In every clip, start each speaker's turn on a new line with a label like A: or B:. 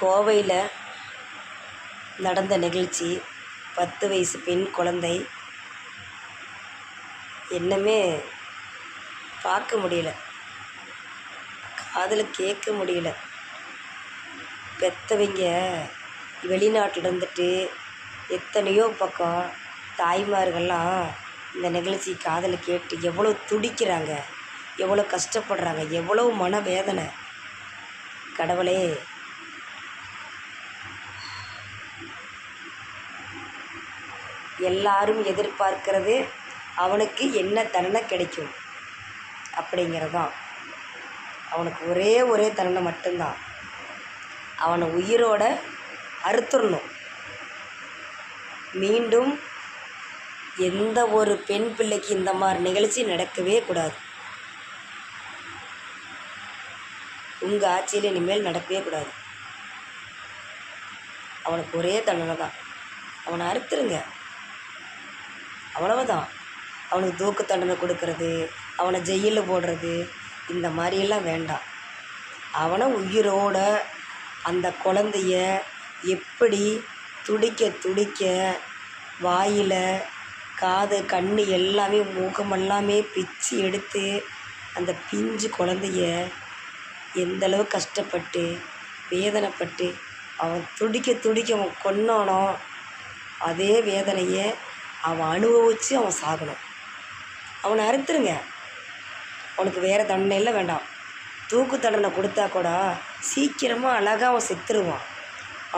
A: கோவையில் நடந்த நிகழ்ச்சி. 10 வயசு பெண் குழந்தை. என்னமே பார்க்க முடியல, காதில் கேட்க முடியல. பெற்றவங்க வெளிநாட்டில் இருந்துட்டு எத்தனையோ பக்கம் தாய்மார்கள்லாம் இந்த நிகழ்ச்சி காதில் கேட்டு எவ்வளோ துடிக்கிறாங்க, எவ்வளோ கஷ்டப்படுறாங்க, எவ்வளோ மனவேதனை. கடவுளே, எல்லாரும் எதிர்பார்க்கிறது அவனுக்கு என்ன தண்டனை கிடைக்கும் அப்படிங்கிறதான். அவனுக்கு ஒரே தண்டனை மட்டும்தான், அவனை உயிரோட அறுத்துடணும். மீண்டும் எந்த ஒரு பெண் பிள்ளைக்கு இந்த மாதிரி நிகழ்ச்சி நடக்கவே கூடாது. உங்கள் ஆட்சியில் இனிமேல் நடக்கவே கூடாது. அவனுக்கு ஒரே தண்டனை தான், அவனை அறுத்துருங்க, அவ்வளவுதான். அவனுக்கு தூக்கு தண்டனை கொடுக்கறது, அவனை ஜெயிலில் போடுறது, இந்த மாதிரியெல்லாம் வேண்டாம். அவனை உயிரோட அந்த குழந்தைய எப்படி துடிக்க துடிக்க வாயில் காது கண் எல்லாமே முகமெல்லாமே பிச்சு எடுத்து அந்த பிஞ்சு குழந்தைய எந்தளவு கஷ்டப்பட்டு வேதனைப்பட்டு அவன் துடிக்க துடிக்க அவன் கொன்னானோ அதே வேதனையை அவன் அனுபவித்து அவன் சாகணும். அவனை அறுத்துருங்க. அவனுக்கு வேறு தண்டனை எல்லாம் வேண்டாம். தூக்கு தண்டனை கொடுத்தா கூட சீக்கிரமாக அழகாக அவன் செத்துருவான்.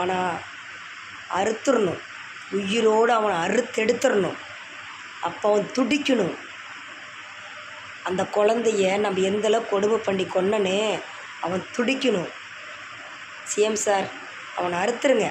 A: ஆனால் அறுத்துடணும், உயிரோடு அவனை அறுத்தெடுத்துடணும். அப்போ அவன் துடிக்கணும். அந்த குழந்தைய நம்ம எந்தளவு கொடுமை பண்ணி கொன்னனே அவன் துடிக்கணும். சிஎம் சார், அவனை அறுத்துருங்க.